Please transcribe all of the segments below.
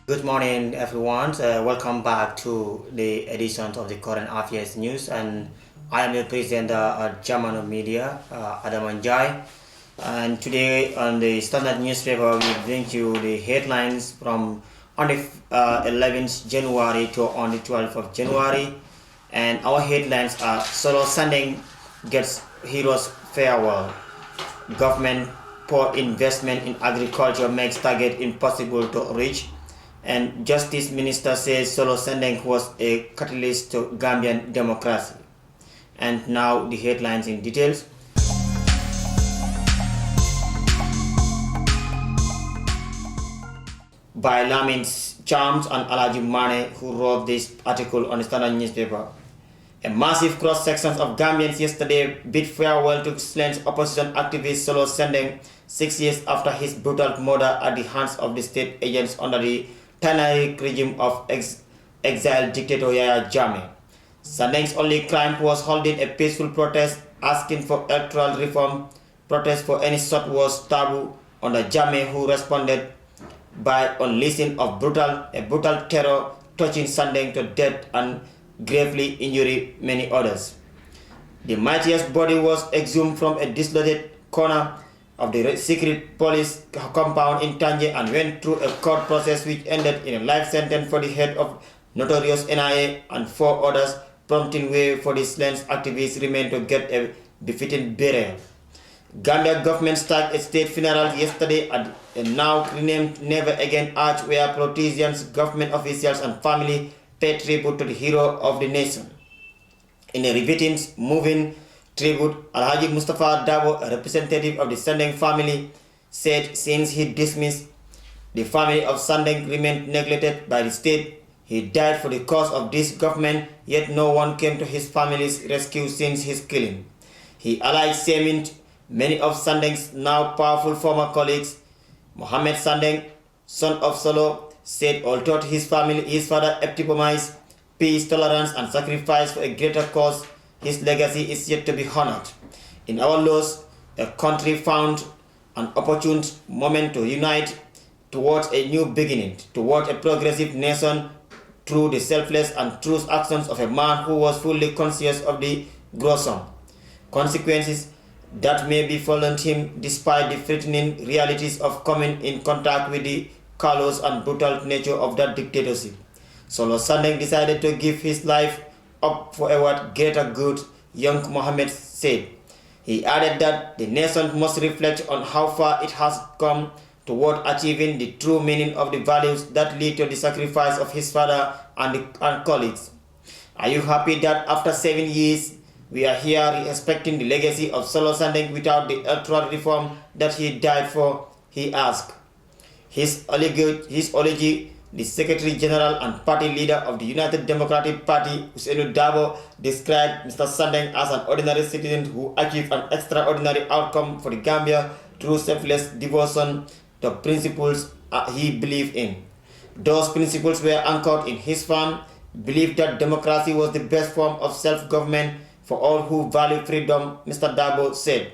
Good morning, everyone. Welcome back to the edition of the current affairs news, and I am your presenter at Jamano Media, Adam Anjai. And today on the Standard newspaper, we bring you the headlines from on the 11th January to on the 12th of January, and our headlines are: Solo Sanding gets heroes farewell. Government poor investment in agriculture makes target impossible to reach. And Justice Minister says Solo Sendeng was a catalyst to Gambian democracy. And now the headlines in details. By Lamin Charms and Alaji Mane, who wrote this article on the Standard newspaper. A massive cross-section of Gambians yesterday bid farewell to slain opposition activist Solo Sendeng 6 years after his brutal murder at the hands of the state agents under the tyrannic regime of exiled dictator Yahya Jammeh. Sandeng's only crime was holding a peaceful protest asking for electoral reform. Protest for any sort was taboo under Jammeh, who responded by unleashing of brutal terror, touching Sandeng to death and gravely injuring many others. The mightiest body was exhumed from a dislocated corner of the secret police compound in Tanje and went through a court process which ended in a life sentence for the head of notorious NIA and 4 others, prompting way for the slain activists remain to get a befitting burial. Gambia government started a state funeral yesterday at a now renamed Never Again Arch, where politicians, government officials and family paid tribute to the hero of the nation. In a riveting, moving tribute, Alhaji Mustafa Dabo, a representative of the Sandeng family, said since he dismissed the family of Sandeng remained neglected by the state, he died for the cause of this government, yet no one came to his family's rescue since his killing. He allied shaming many of Sandeng's now powerful former colleagues. Mohammed Sandeng, son of Solo, said although his father epitomized peace, tolerance and sacrifice for a greater cause, his legacy is yet to be honored. In our loss, a country found an opportune moment to unite towards a new beginning, towards a progressive nation through the selfless and true actions of a man who was fully conscious of the gruesome consequences that may befallen him despite the threatening realities of coming in contact with the callous and brutal nature of that dictatorship. Solo Sandeng decided to give his life up for a what greater good, young Mohammed said. He added that the nation must reflect on how far it has come toward achieving the true meaning of the values that lead to the sacrifice of his father and colleagues. Are you happy that after 7 years we are here respecting the legacy of Solo Sandeng without the electoral reform that he died for? He asked. His eulogy, the Secretary General and party leader of the United Democratic Party, Usainu Dabo, described Mr. Sandeng as an ordinary citizen who achieved an extraordinary outcome for the Gambia through selfless devotion to principles he believed in. Those principles were anchored in his firm belief that democracy was the best form of self-government for all who value freedom, Mr. Dabo said.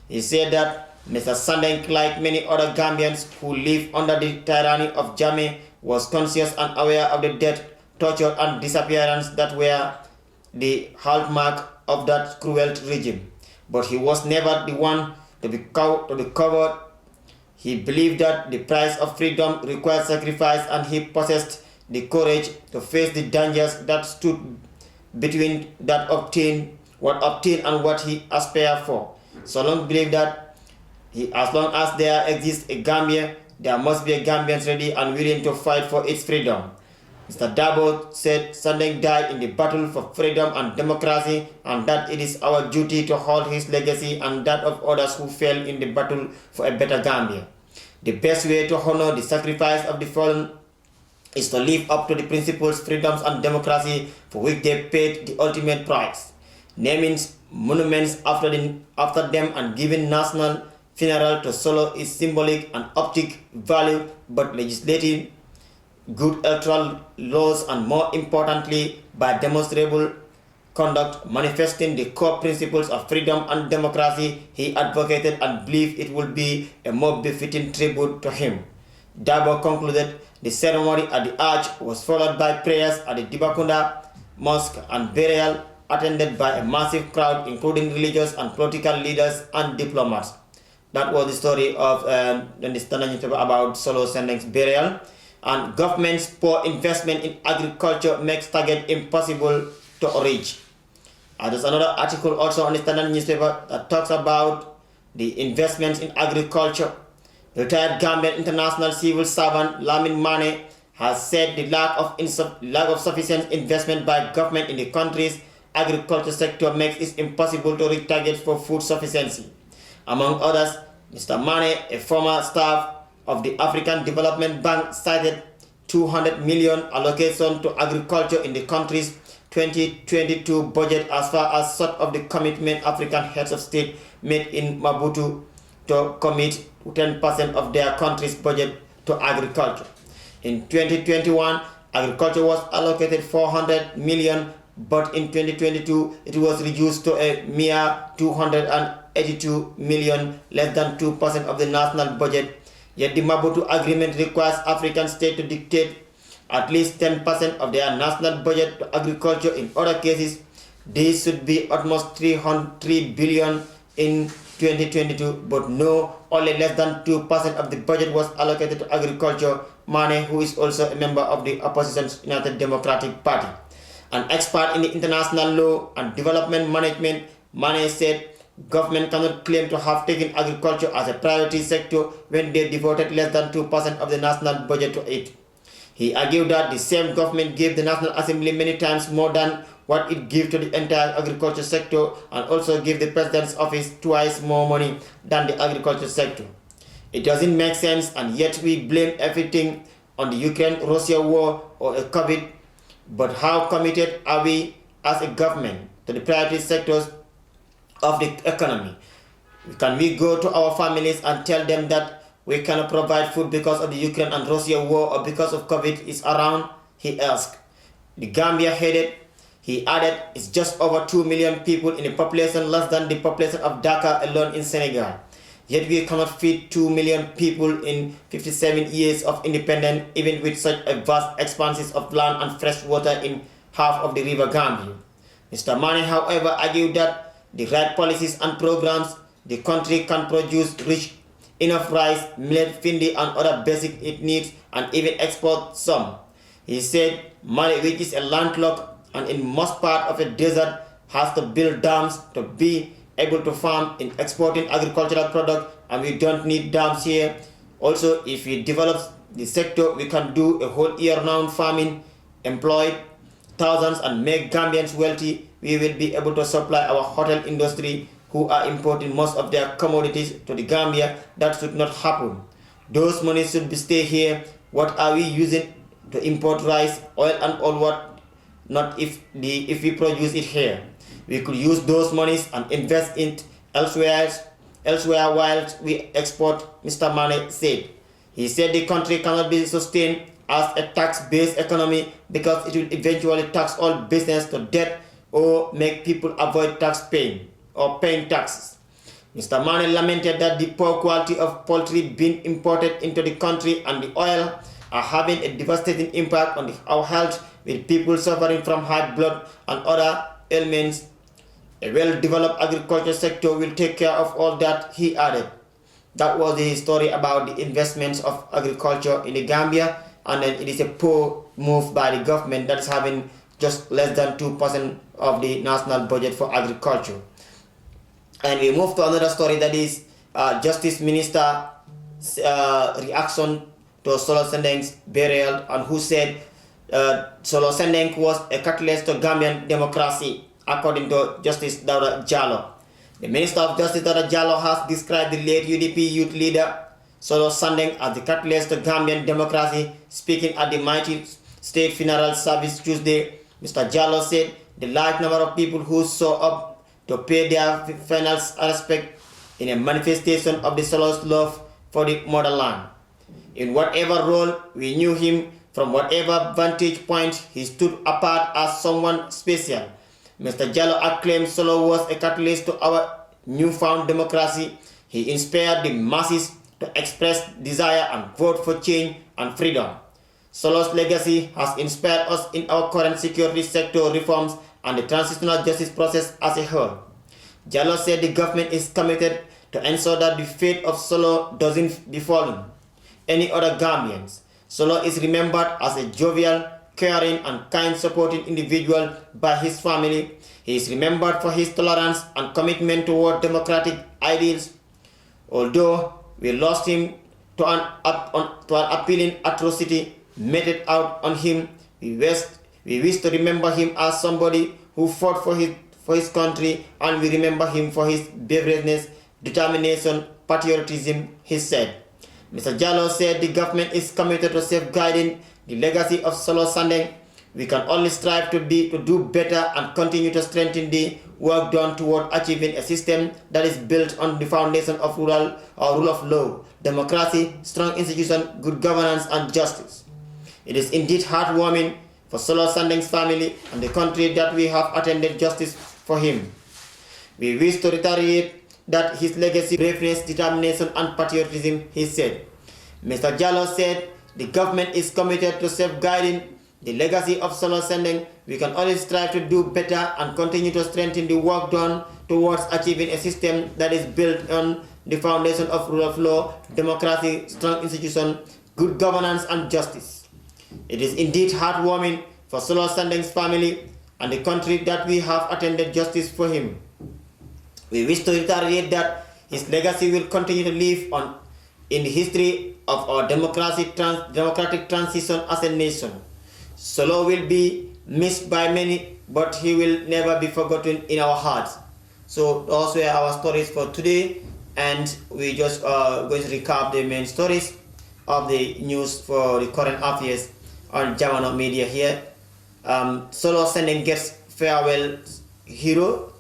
He said that Mr. Sandeng, like many other Gambians who live under the tyranny of Jammeh, was conscious and aware of the death, torture and disappearance that were the hallmark of that cruel regime. But he was never the one to be covered. He believed that the price of freedom required sacrifice, and he possessed the courage to face the dangers that stood between what obtained and what he aspired for. Solon believed that as long as there exists a Gambia, there must be a Gambians ready and willing to fight for its freedom. Mr. Dabo said Sandeng died in the battle for freedom and democracy, and that it is our duty to hold his legacy and that of others who fell in the battle for a better Gambia. The best way to honor the sacrifice of the fallen is to live up to the principles, freedoms and democracy for which they paid the ultimate price. Naming monuments after them and giving national funeral to Solo is symbolic and optic value, but legislating good electoral laws and, more importantly, by demonstrable conduct manifesting the core principles of freedom and democracy, he advocated and believed it would be a more befitting tribute to him. Dabo concluded the ceremony at the Arch was followed by prayers at the Dibakunda Mosque and burial attended by a massive crowd including religious and political leaders and diplomats. That was the story of the Standard newspaper about Solo Sendeng's burial. And government's poor investment in agriculture makes target impossible to reach. There's another article also on the Standard newspaper that talks about the investments in agriculture. Retired Gambian international civil servant Lamin Mane has said the lack of sufficient investment by government in the country's agriculture sector makes it impossible to reach targets for food sufficiency. Among others, Mr. Mane, a former staff of the African Development Bank, cited 200 million allocation to agriculture in the country's 2022 budget as far as sort of the commitment African heads of state made in Maputo to commit 10% of their country's budget to agriculture. In 2021, agriculture was allocated 400 million, but in 2022 it was reduced to a mere 282 million, less than 2% of the national budget. Yet the Maputo Agreement requires African states to dictate at least 10% of their national budget to agriculture. In other cases, this should be almost 3 billion in 2022, but no, only less than 2% of the budget was allocated to agriculture. Mane, who is also a member of the opposition's United Democratic Party, an expert in the international law and development management, Mane said government cannot claim to have taken agriculture as a priority sector when they devoted less than 2% of the national budget to it. He argued that the same government gave the National Assembly many times more than what it gives to the entire agriculture sector, and also gave the president's office twice more money than the agriculture sector. It doesn't make sense, and yet we blame everything on the Ukraine-Russia war or a COVID. But how committed are we as a government to the priority sectors of the economy? Can we go to our families and tell them that we cannot provide food because of the Ukraine and Russia war or because of COVID is around? He asked. The Gambia he added, it's just over 2 million people in a population less than the population of Dakar alone in Senegal. Yet we cannot feed 2 million people in 57 years of independence, even with such a vast expanses of land and fresh water in half of the river Gambia. Mr. Mane, however, argued that the right policies and programs, the country can produce rich enough rice, millet, findi, and other basic needs, and even export some. He said Mali, which is a landlocked and in most part of a desert, has to build dams to be able to farm in exporting agricultural products, and we don't need dams here. Also, if we develop the sector, we can do a whole year-round farming, employ thousands and make Gambians wealthy. We will be able to supply our hotel industry, who are importing most of their commodities to the Gambia. That should not happen. Those monies should stay here. What are we using to import rice, oil, and all what not if we produce it here? We could use those monies and invest it elsewhere while we export, Mr. Mane said. He said the country cannot be sustained as a tax-based economy because it will eventually tax all business to death or make people avoid paying taxes. Mr. Mane lamented that the poor quality of poultry being imported into the country and the oil are having a devastating impact on our health, with people suffering from high blood and other ailments. A well-developed agriculture sector will take care of all that, he added. That was the story about the investments of agriculture in the Gambia, and then it is a poor move by the government that is having just less than 2% of the national budget for agriculture. And we move to another story, that is Justice Minister reaction to Solo Sendeng's burial, and who said Solo Sendeng was a catalyst to Gambian democracy, according to Justice Dauda Jallow. The Minister of Justice Dauda Jallow has described the late UDP youth leader Solo Sendeng as the catalyst to Gambian democracy. Speaking at the Mighty State Funeral Service Tuesday, Mr. Jallow said the large number of people who saw up to pay their final respect in a manifestation of the Solo's love for the motherland. In whatever role we knew him, from whatever vantage point, he stood apart as someone special. Mr. Jallow acclaimed Solo was a catalyst to our newfound democracy. He inspired the masses to to express desire and vote for change and freedom. Solo's legacy has inspired us in our current security sector reforms and the transitional justice process as a whole. Jallow said the government is committed to ensure that the fate of Solo doesn't befall any other Gambians. Solo is remembered as a jovial, caring and kind supporting individual by his family. He is remembered for his tolerance and commitment toward democratic ideals. Although we lost him to an appalling atrocity meted out on him, we wish to remember him as somebody who fought for his country, and we remember him for his braveness, determination, patriotism, he said. Mr. Jallow said the government is committed to safeguarding the legacy of Solo Sandeng. We can only strive to do better and continue to strengthen the work done toward achieving a system that is built on the foundation of rule of law, democracy, strong institutions, good governance, and justice. It is indeed heartwarming for Solo Sandeng's family and the country that we have attended justice for him. We wish to reiterate that his legacy, braveness, determination, and patriotism, he said. Mr. Jallow said the government is committed to safeguarding the legacy of Solo Sandeng. We can only strive to do better and continue to strengthen the work done towards achieving a system that is built on the foundation of rule of law, democracy, strong institutions, good governance, and justice. It is indeed heartwarming for Solo Sandeng's family and the country that we have attended justice for him. We wish to reiterate that his legacy will continue to live on in the history of our democratic transition as a nation. Solo will be missed by many, but he will never be forgotten in our hearts. So those were our stories for today, and we just going to recap the main stories of the news for the current affairs on Jamano Media here. Solo Sandeng gets farewell hero,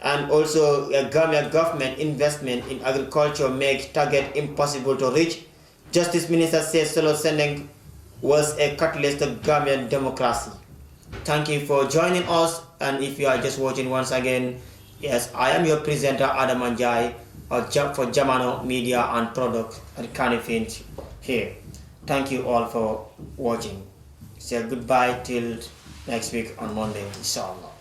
and also Gambia government investment in agriculture makes target impossible to reach. Justice Minister says Solo Sandeng was a catalyst of Gambian democracy. Thank you for joining us, and if you are just watching once again, yes, I am your presenter Adam Anjai for Jamano Media and Products at Canifin here. Thank you all for watching. Say goodbye till next week on Monday, inshallah.